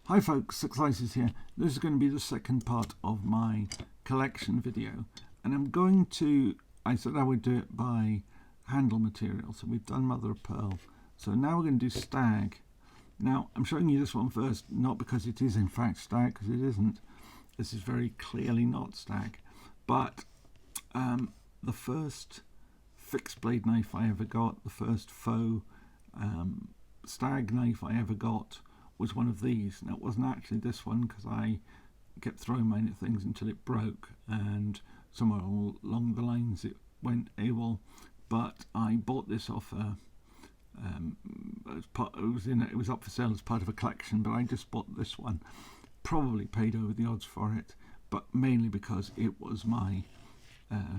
Hi folks, Sixslices here. This is going to be the second part of my collection video, and I said I would do it by handle material, so we've done mother of pearl. So now we're going to do stag. Now I'm showing you this one first, not because it is in fact stag, because it isn't. This is very clearly not stag, but the first fixed blade knife I ever got, the first faux stag knife I ever got, was one of these. Now it wasn't actually this one because I kept throwing mine at things until it broke, and somewhere along the lines it went AWOL. But I bought this off it was up for sale as part of a collection, but I just bought this one. Probably paid over the odds for it, but mainly because it was my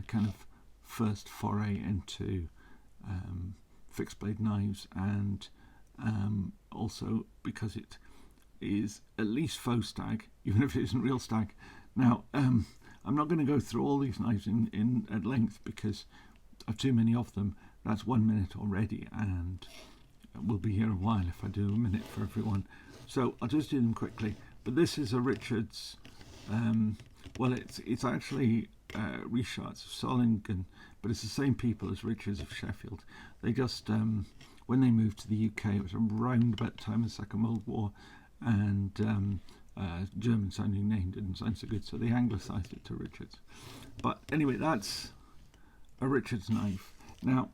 kind of first foray into fixed blade knives, and also because it is at least faux stag, even if it isn't real stag. Now I'm not going to go through all these knives in at length because I've too many of them. That's 1 minute already, and we'll be here a while if I do a minute for everyone, so I'll just do them quickly. But this is a Richards, well it's actually reshots of Solingen, but it's the same people as Richards of Sheffield. They just when they moved to the UK, it was around about the time of the Second World War, and German sounding name didn't sound so good, so they anglicised it to Richards. But anyway, that's a Richards knife. Now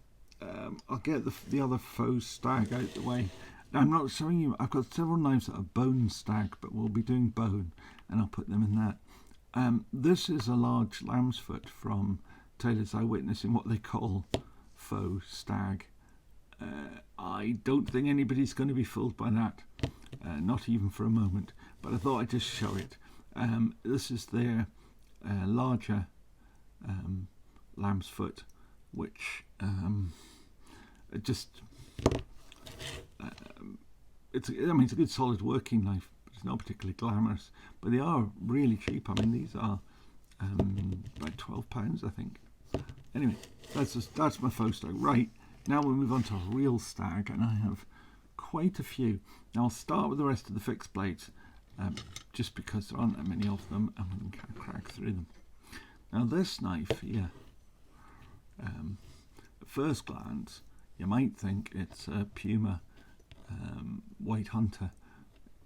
I'll get the other faux stag out the way. Now, I'm not showing you, I've got several knives that are bone stag, but we'll be doing bone, and I'll put them in that. This is a large lamb's foot from Taylor's Eyewitness in what they call faux stag. I don't think anybody's going to be fooled by that, not even for a moment, but I thought I'd just show it. This is their larger lamb's foot, which it's a good solid working knife, but it's not particularly glamorous, but they are really cheap. I mean, these are about £12, I think. Anyway, that's my faux stag. Right, now we'll move on to a real stag, and I have quite a few. Now I'll start with the rest of the fixed blades, just because there aren't that many of them, and we can kind of crack through them. Now this knife here, at first glance, you might think it's a Puma White Hunter.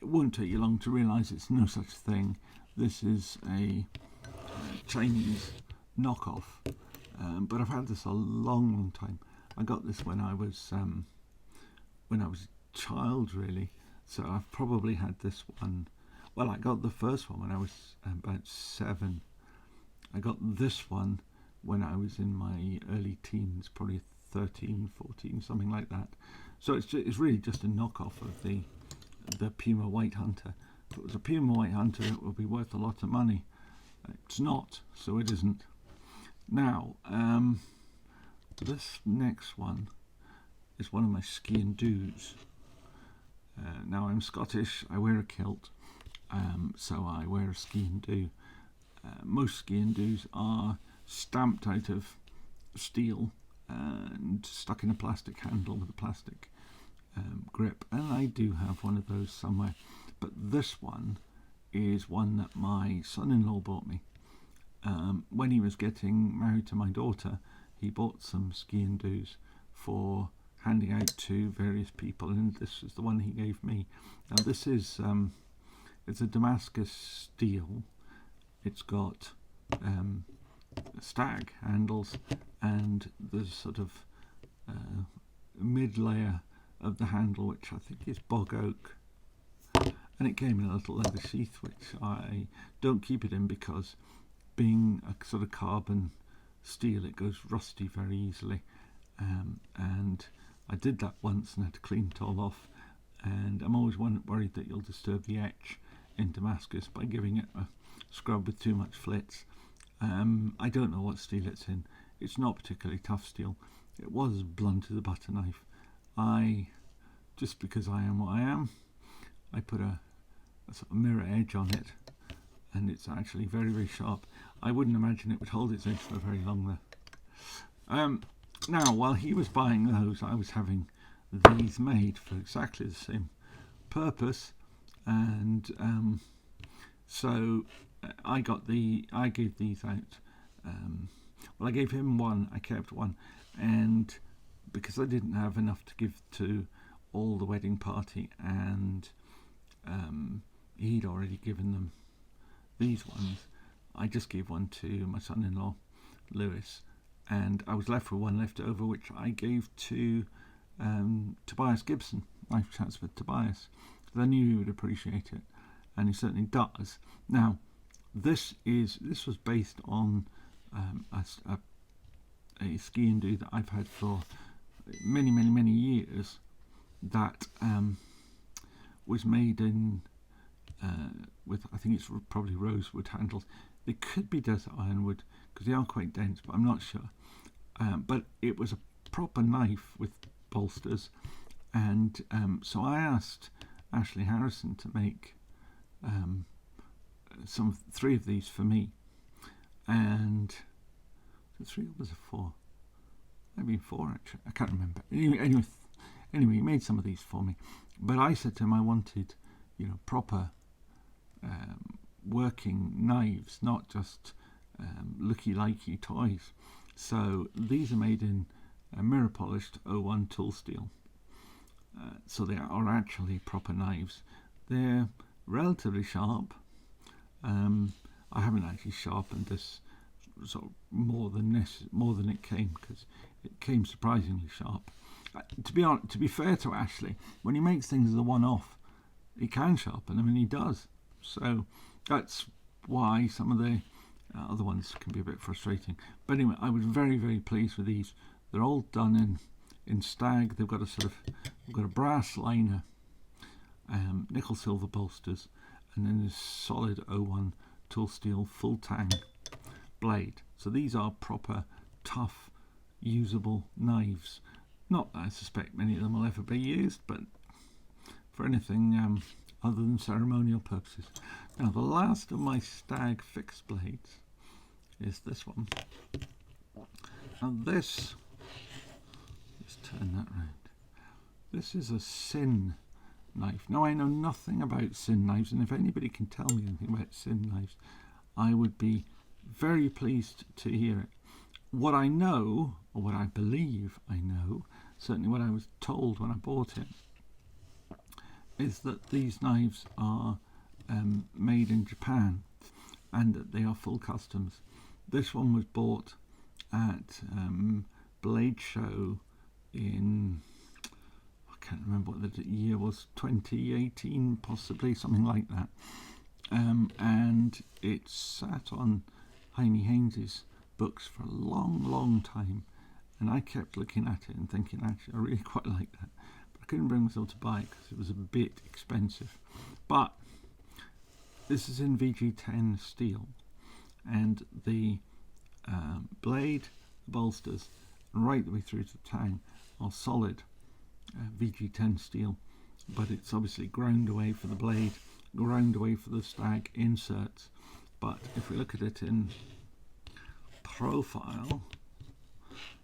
It won't take you long to realise it's no such thing. This is a Chinese knockoff, but I've had this a long time. I got this when I was a child, really, so I've probably had this one. Well, I got the first one when I was about 7. I got this one when I was in my early teens, probably 13, 14, something like that. So it's really just a knockoff of the Puma White Hunter. If it was a Puma White Hunter, it would be worth a lot of money. It's not, so it isn't. Now, this next one is one of my ski and do's. Now I'm Scottish, I wear a kilt, so I wear a ski and do. Most ski and do's are stamped out of steel and stuck in a plastic handle with a plastic grip, and I do have one of those somewhere, but this one is one that my son-in-law bought me. When he was getting married to my daughter, he bought some ski and do's for handing out to various people, and this is the one he gave me. Now this is it's a Damascus steel. It's got stag handles, and there's sort of mid layer of the handle which I think is bog oak, and it came in a little leather sheath which I don't keep it in because, being a sort of carbon steel, it goes rusty very easily, and I did that once and had to clean it all off, and I'm always worried that you'll disturb the etch in Damascus by giving it a scrub with too much flitz. I don't know what steel it's in. It's not particularly tough steel. It was blunt as a butter knife. Just because I am what I am, I put a sort of mirror edge on it, and it's actually very, very sharp. I wouldn't imagine it would hold its edge for very long though. Now, while he was buying those, I was having these made for exactly the same purpose, and so I gave these out. Well, I gave him one. I kept one, and because I didn't have enough to give to all the wedding party, and he'd already given them these ones, I just gave one to my son-in-law, Lewis, and I was left with one left over, which I gave to Tobias Gibson, Life Chats with Tobias, because I knew he would appreciate it, and he certainly does. Now, this was based on a ski and do that I've had for many years, that was made in with, I think it's probably rosewood handles. They could be desert ironwood because they are quite dense, but I'm not sure. But it was a proper knife with bolsters, and so I asked Ashley Harrison to make three of these for me, and three or was it four? Maybe four actually. I can't remember. Anyway, he made some of these for me, but I said to him I wanted, proper working knives, not just looky-likey toys. So these are made in mirror polished 01 tool steel. So they are actually proper knives. They're relatively sharp. I haven't actually sharpened this sort of more than it came, because it came surprisingly sharp. To be fair to Ashley, when he makes things as a one-off, he can sharpen them, and he does. So that's why some of the other ones can be a bit frustrating. But anyway, I was very pleased with these. They're all done in Stag. They've got a brass liner, nickel silver bolsters, and then this solid 01 tool steel full tang blade. So these are proper tough usable knives. Not that I suspect many of them will ever be used, but for anything other than ceremonial purposes. Now, the last of my Stag fixed blades is this one. Now this, let's turn that round. This is a Sin knife. Now, I know nothing about Sin knives, and if anybody can tell me anything about Sin knives, I would be very pleased to hear it. What I know, or what I believe I know, certainly what I was told when I bought it, is that these knives are made in Japan, and that they are full customs. This one was bought at Blade Show in, I can't remember what the year was, 2018 possibly, something like that. And it sat on Heine Haynes's books for a long time, and I kept looking at it and thinking, actually, I really quite like that. But I couldn't bring myself to buy it because it was a bit expensive. But this is in VG10 steel, and the blade, the bolsters, right the way through to the tang are solid VG10 steel, but it's obviously ground away for the blade, ground away for the Stag inserts. But if we look at it in profile,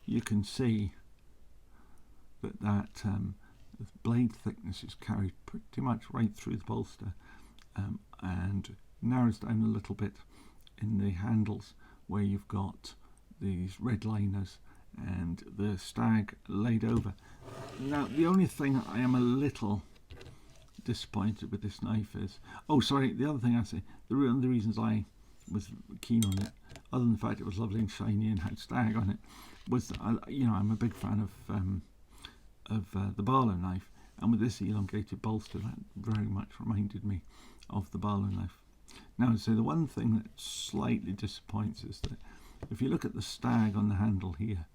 you can see that the blade thickness is carried pretty much right through the bolster, and narrows down a little bit in the handles where you've got these red liners and the Stag laid over. Now, the only thing I am a little disappointed with this knife is, the other thing I say, one of the reasons I was keen on it, other than the fact it was lovely and shiny and had Stag on it, was that I'm a big fan of the Barlow knife, and with this elongated bolster, that very much reminded me of the Barlow knife. Now, so the one thing that slightly disappoints is that if you look at the Stag on the handle here,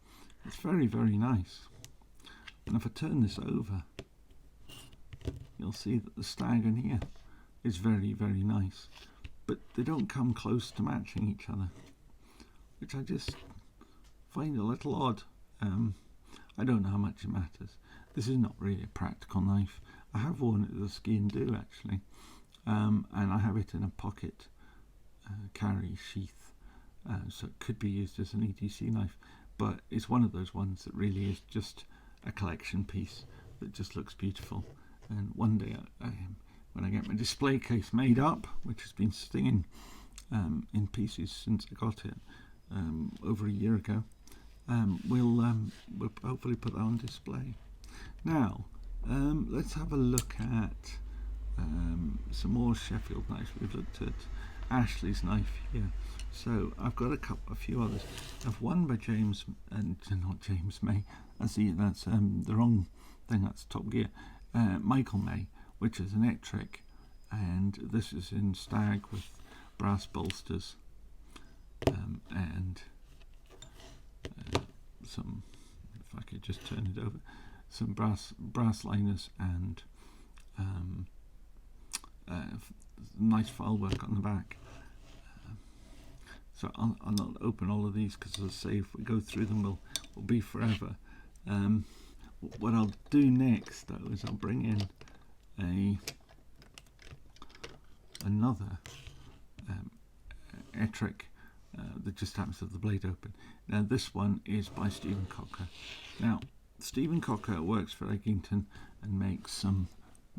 it's very nice, and if I turn this over, you'll see that the Stag in here is very nice, but they don't come close to matching each other, which I just find a little odd. I don't know how much it matters. This is not really a practical knife. I have worn it as a ski and do actually, and I have it in a pocket carry sheath, so it could be used as an EDC knife, but it's one of those ones that really is just a collection piece that just looks beautiful. And one day, when I get my display case made up, which has been sitting in pieces since I got it over a year ago, we'll hopefully put that on display. Now, let's have a look at some more Sheffield knives. We've looked at Ashley's knife here. So I've got a few others. I've one by James, and not James May. That's the wrong thing. That's Top Gear. Michael May, which is an Ettrick, and this is in Stag with brass bolsters and some. If I could just turn it over, some brass liners and nice file work on the back. So I'll not open all of these because, as I say, if we go through them, we'll be forever. What I'll do next, though, is I'll bring in another Ettrick that just happens to have the blade open. Now, this one is by Stephen Cocker. Now, Stephen Cocker works for Eggington and makes some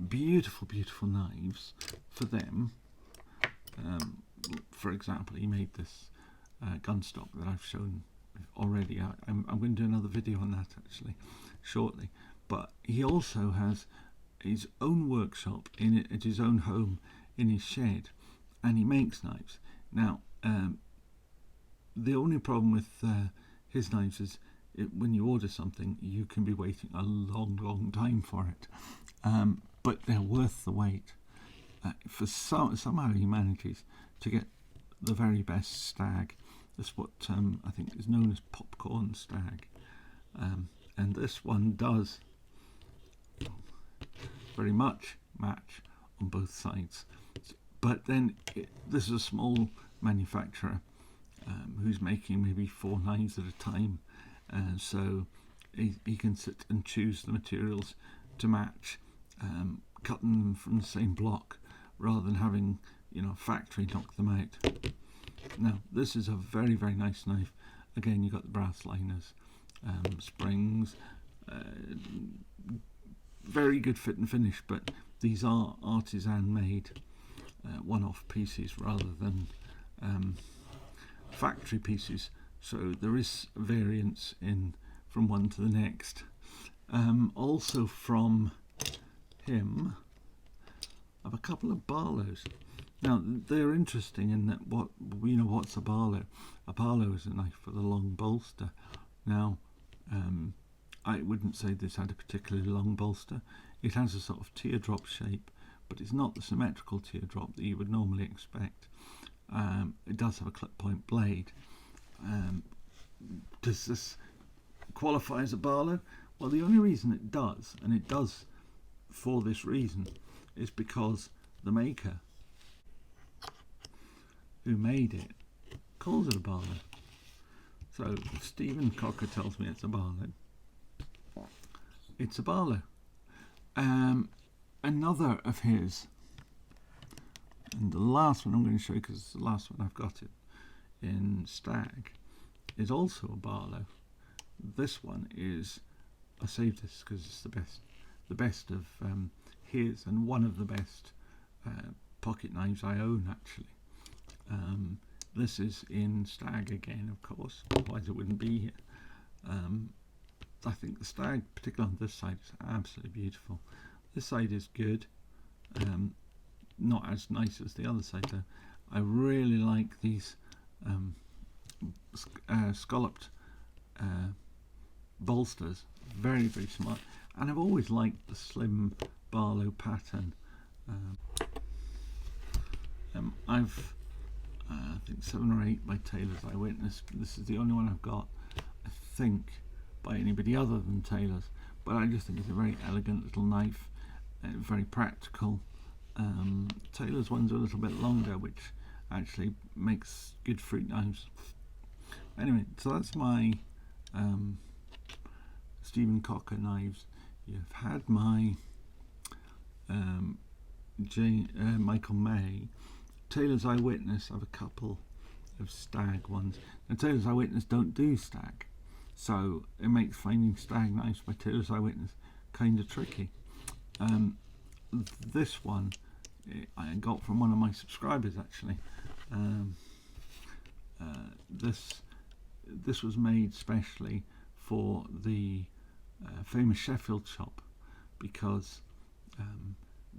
beautiful, beautiful knives for them. For example, he made this gun stock that I've shown already. I'm going to do another video on that actually shortly. But he also has his own workshop at his own home in his shed, and he makes knives. Now, the only problem with his knives is when you order something, you can be waiting a long, long time for it. But they're worth the wait. Somehow he manages to get the very best Stag. That's what I think is known as popcorn Stag. And this one does very much match on both sides. But then this is a small manufacturer who's making maybe 4 knives at a time. So he can sit and choose the materials to match, cutting them from the same block rather than having factory knock them out. Now, this is a very, very nice knife. Again, you've got the brass liners, springs, very good fit and finish, but these are artisan made one-off pieces rather than factory pieces, so there is variance from one to the next. Also from him, I have a couple of Barlows. Now, they're interesting in that what's a Barlow? A Barlow is a knife with a long bolster. Now, I wouldn't say this had a particularly long bolster. It has a sort of teardrop shape, but it's not the symmetrical teardrop that you would normally expect. It does have a clip point blade. Does this qualify as a Barlow? Well, the only reason it does, and it does for this reason, is because the maker who made it calls it a Barlow. So if Stephen Cocker tells me it's a Barlow, it's a Barlow. Another of his, and the last one I'm going to show you because it's the last one I've got it in Stag, is also a Barlow. This one is, I saved this because it's the best of his, and one of the best pocket knives I own actually. This is in Stag again, of course, otherwise it wouldn't be here. I think the Stag, particularly on this side, is absolutely beautiful. This side is good, not as nice as the other side though. I really like these scalloped bolsters, very, very smart, and I've always liked the slim Barlow pattern. I've I think 7 or 8 by Taylor's Eyewitness. This is the only one I've got, I think, by anybody other than Taylor's, but I just think it's a very elegant little knife, very practical. Taylor's ones are a little bit longer, which actually makes good fruit knives. Anyway, so that's my Stephen Cocker knives. You've had my Michael May. Taylor's Eyewitness, I have a couple of Stag ones. And Taylor's Eyewitness don't do Stag, so it makes finding Stag knives by Taylor's Eyewitness kind of tricky. This one I got from one of my subscribers actually. This was made specially for the famous Sheffield shop, because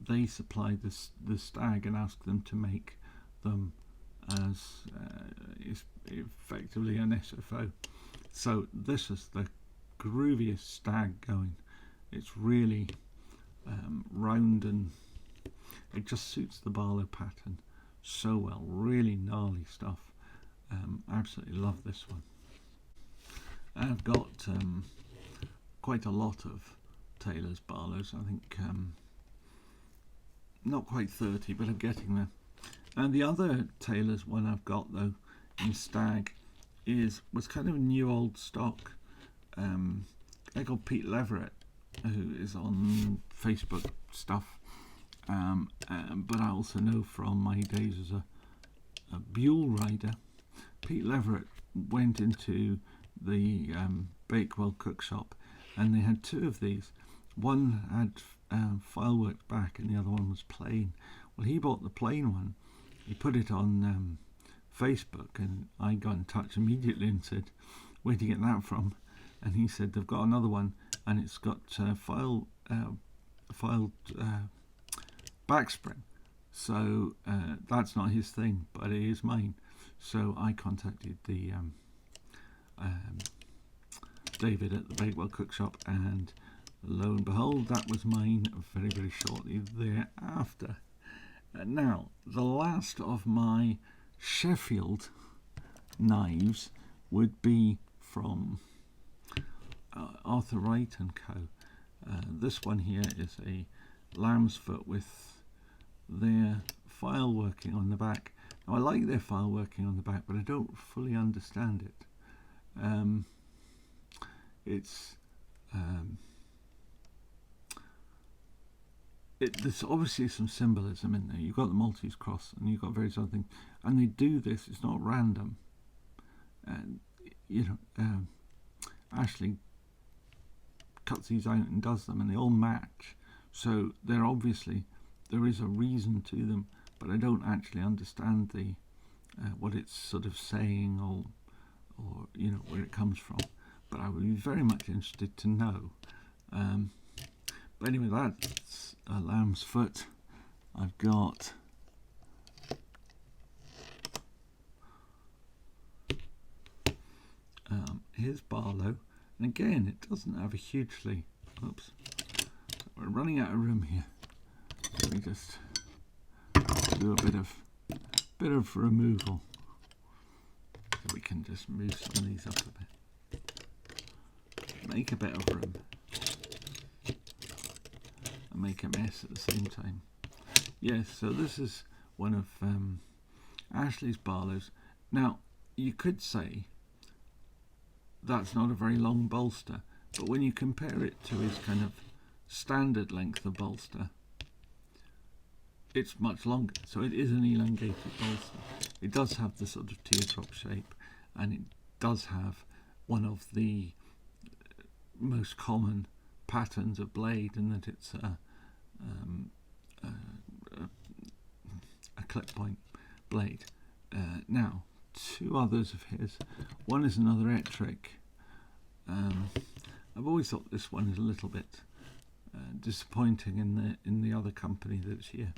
they supplied the Stag and asked them to make them as effectively an SFO. So this is the grooviest Stag going. It's really round, and it just suits the Barlow pattern so well. Really gnarly stuff. Absolutely love this one. I've got quite a lot of Taylor's Barlows. I think not quite 30, but I'm getting there. And the other Taylor's one I've got though in Stag was kind of new old stock. I got Pete Leverett, who is on Facebook stuff, but I also know from my days as a Buell rider. Pete Leverett went into the Bakewell cook shop, and they had two of these. One had filework back and the other one was plain. Well, he bought the plain one, he put it on Facebook, and I got in touch immediately and said, where do you get that from? And he said they've got another one, and it's got filed backspring. So that's not his thing, but it is mine. So I contacted the David at the Bakewell cook shop, and lo and behold, that was mine very, very shortly thereafter. Now, the last of my Sheffield knives would be from Arthur Wright and Co. This one here is a lamb's foot with their file working on the back. Now, I like their file working on the back, but I don't fully understand it. There's obviously some symbolism in there. You've got the Maltese cross, and you've got various other things, and they do this. It's not random. And Ashley cuts these out and does them, and they all match. So there is a reason to them, but I don't actually understand the what it's sort of saying, or where it comes from. But I would be very much interested to know. But anyway, that's a lamb's foot. I've got here's Barlow, and again, it doesn't have a hugely. Oops, we're running out of room here. Let me just do a bit of removal, so we can just move some of these up a bit, make a bit of room, and make a mess at the same time. Yes, so this is one of Ashley's Barlows. Now, you could say that's not a very long bolster, but when you compare it to his kind of standard length of bolster, it's much longer. So it is an elongated bolster. It does have the sort of teardrop shape, and it does have one of the most common patterns of blade, in that it's a clip point blade. Now, two others of his. One is another Ettrick. I've always thought this one is a little bit disappointing in the other company that's here.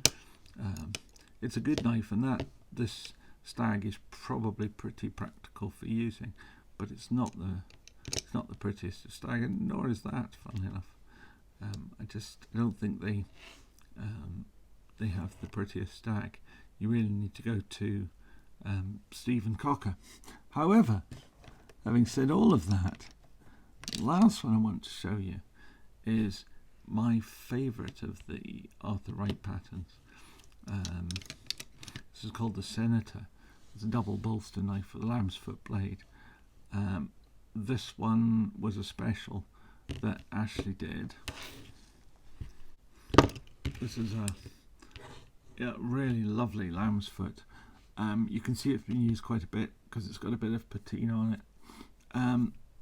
It's a good knife, and this Stag is probably pretty practical for using, but it's not the prettiest of Stag, and nor is that, funnily enough. I don't think they have the prettiest Stag. You really need to go to Stephen Cocker. However, having said all of that, the last one I want to show you is my favourite of the Arthur Wright patterns. This is called the Senator. It's a double bolster knife with a lamb's foot blade. This one was a special that Ashley did. This is a really lovely lamb's foot. You can see it's been used quite a bit because it's got a bit of patina on it.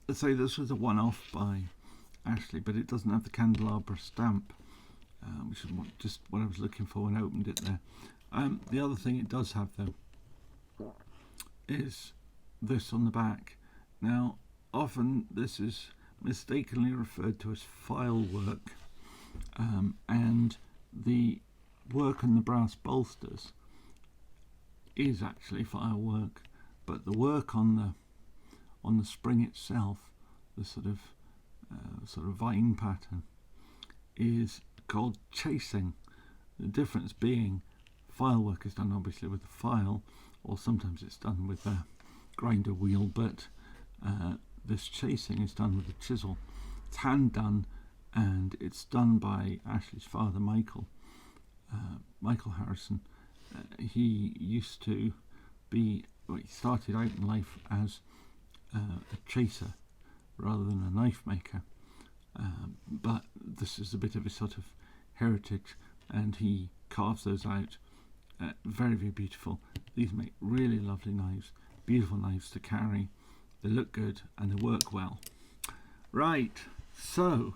Let's say this was a one-off by Ashley, but it doesn't have the candelabra stamp. which is just what I was looking for when I opened it there. The other thing it does have though is this on the back. Now, often this is mistakenly referred to as file work, and the work on the brass bolsters is actually file work, but the work on the spring itself, the sort of vine pattern, is called chasing. The difference being file work is done obviously with a file, or sometimes it's done with a grinder wheel, but this chasing is done with a chisel. It's hand done, and it's done by Ashley's father, Michael Harrison. He used to be, he started out in life as a chaser rather than a knife maker, but this is a bit of a sort of heritage, and he carves those out. Very, very beautiful. These make really lovely knives, beautiful knives to carry. They look good and they work well. Right, so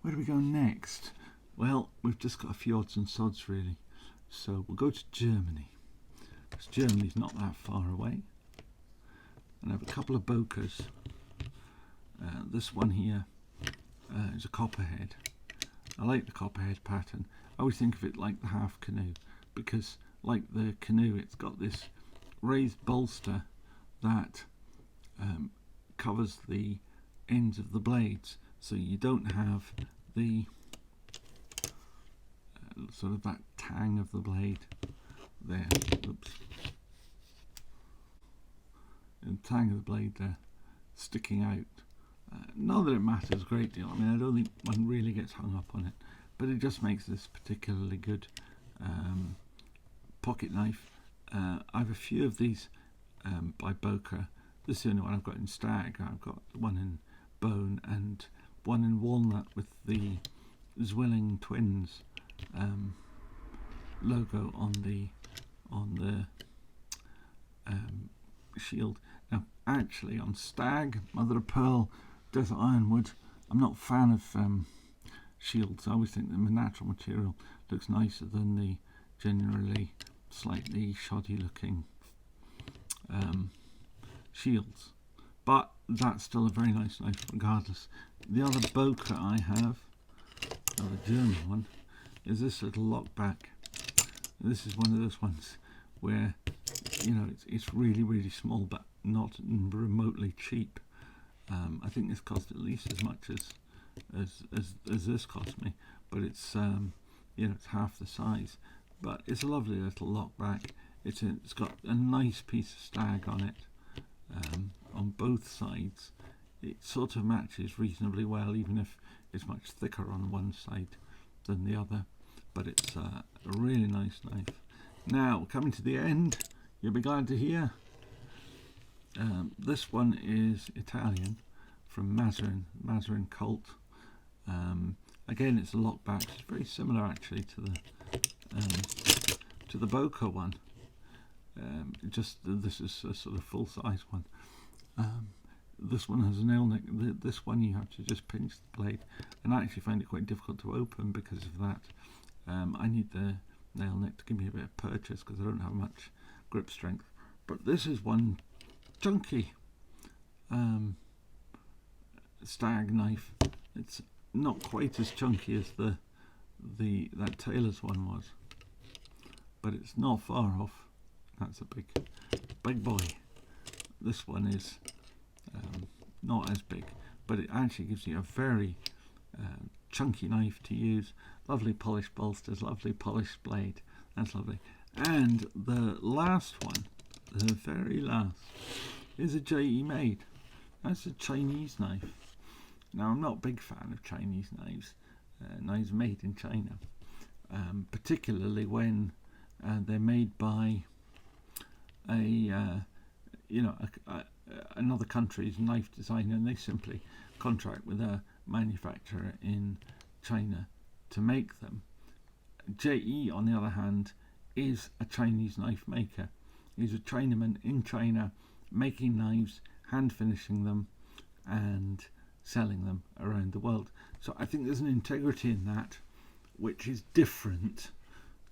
where do we go next? Well, we've just got a few odds and sods really. So we'll go to Germany, because Germany's not that far away. And I have a couple of Bokers. This one here is a copperhead. I like the copperhead pattern. I always think of it like the half canoe, because like the canoe, it's got this raised bolster that covers the ends of the blades, so you don't have the sort of that tang of the blade there. Oops. And tang of the blade there sticking out. Not that it matters a great deal. I mean, I don't think one really gets hung up on it, but it just makes this particularly good pocket knife. I have a few of these by Boker. This is the only one I've got in Stag. I've got one in bone and one in walnut with the Zwilling twins logo on the shield. Now, actually, on Stag, Mother of Pearl, Desert Ironwood, I'm not a fan of shields. I always think the natural material looks nicer than the generally slightly shoddy looking shields, but that's still a very nice knife regardless. The other Boker I have, the German one, is this little lockback. This is one of those ones where, you know, it's really, really small, but not remotely cheap. I think this cost at least as much as this cost me, but it's you know, it's half the size. But it's a lovely little lockback. It's got a nice piece of Stag on it, on both sides. It sort of matches reasonably well, even if it's much thicker on one side than the other. But it's a really nice knife. Now, coming to the end, you'll be glad to hear this one is Italian, from Mazarin Colt. Again, it's a lockback. It's very similar actually to the Boker one. Just this is a sort of full size one. This one has a nail neck. This one you have to just pinch the blade, and I actually find it quite difficult to open because of that. I need the nail neck to give me a bit of purchase because I don't have much grip strength. But this is one chunky Stag knife. It's not quite as chunky as that Taylor's one was, but it's not far off. That's a big boy. This one is not as big, but it actually gives you a very chunky knife to use. Lovely polished bolsters, lovely polished blade. That's lovely. And the last one, the very last, is a JE made. That's a Chinese knife. Now, I'm not a big fan of Chinese knives, knives made in China, particularly when they're made by another country's knife designer, and they simply contract with a manufacturer in China to make them. JE, on the other hand, is a Chinese knife maker. He's a Chinaman in China making knives, hand finishing them, and selling them around the world. So I think there's an integrity in that which is different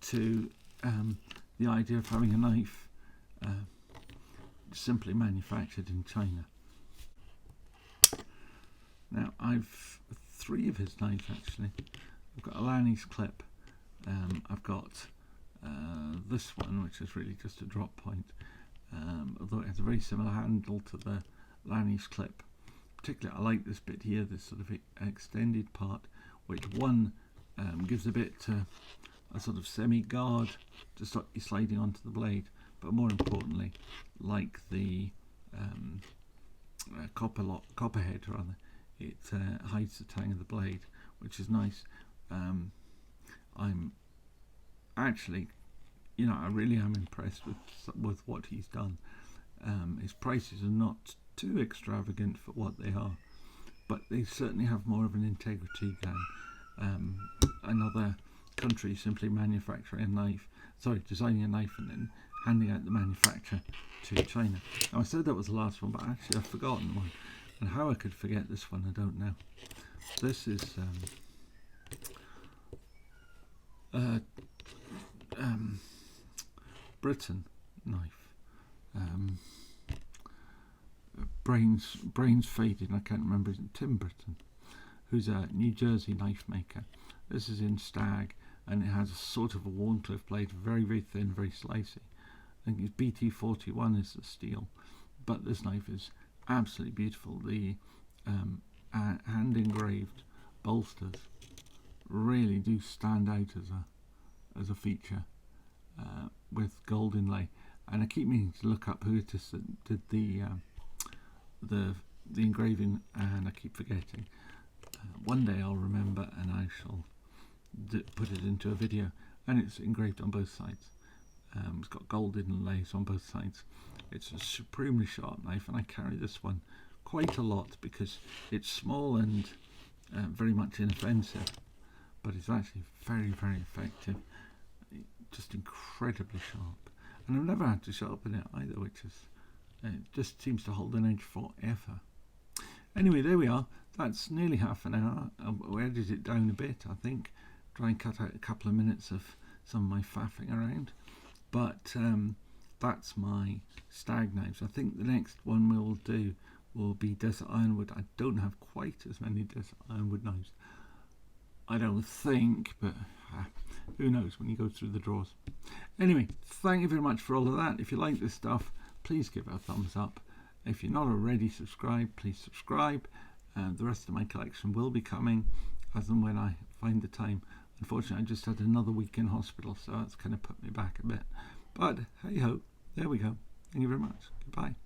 to the idea of having a knife simply manufactured in China. Now, I've 3 of his knives actually. I've got a Lanny's clip, I've got this one, which is really just a drop point, although it has a very similar handle to the Lanny's clip. Particularly I like this bit here, this sort of extended part, which one gives a bit a sort of semi-guard to stop you sliding onto the blade, but more importantly, like the copperhead rather, it hides the tang of the blade, which is nice. I'm actually, I really am impressed with what he's done. His prices are not too extravagant for what they are, but they certainly have more of an integrity than another country simply manufacturing a knife, designing a knife and then handing out the manufacture to China. Now, I said that was the last one, but actually I've forgotten one, and how I could forget this one I don't know. This is Britain knife. Brains faded, I can't remember, is it Tim Britton, who's a New Jersey knife maker. This is in Stag, and it has a sort of a Warncliffe blade, very, very thin, very slicey. I think it's BT41 is the steel, but this knife is absolutely beautiful. The hand engraved bolsters really do stand out as a feature, with gold inlay. And I keep meaning to look up who it is that did the engraving, and I keep forgetting. One day I'll remember and I shall put it into a video, and it's engraved on both sides. It's got gold inlays on both sides. It's a supremely sharp knife, and I carry this one quite a lot because it's small and very much inoffensive, but it's actually very, very effective. Just incredibly sharp, and I've never had to sharpen it either, which is it just seems to hold an edge forever. Anyway, there we are. That's nearly half an hour. I'll edit it down a bit, I think. Try and cut out a couple of minutes of some of my faffing around. But that's my Stag knives. I think the next one we'll do will be Desert Ironwood. I don't have quite as many Desert Ironwood knives, I don't think, but who knows when you go through the drawers. Anyway, thank you very much for all of that. If you like this stuff, please give it a thumbs up. If you're not already subscribed, please subscribe. The rest of my collection will be coming as and when I find the time. Unfortunately, I just had another week in hospital, so that's kind of put me back a bit. But hey ho, there we go. Thank you very much. Goodbye.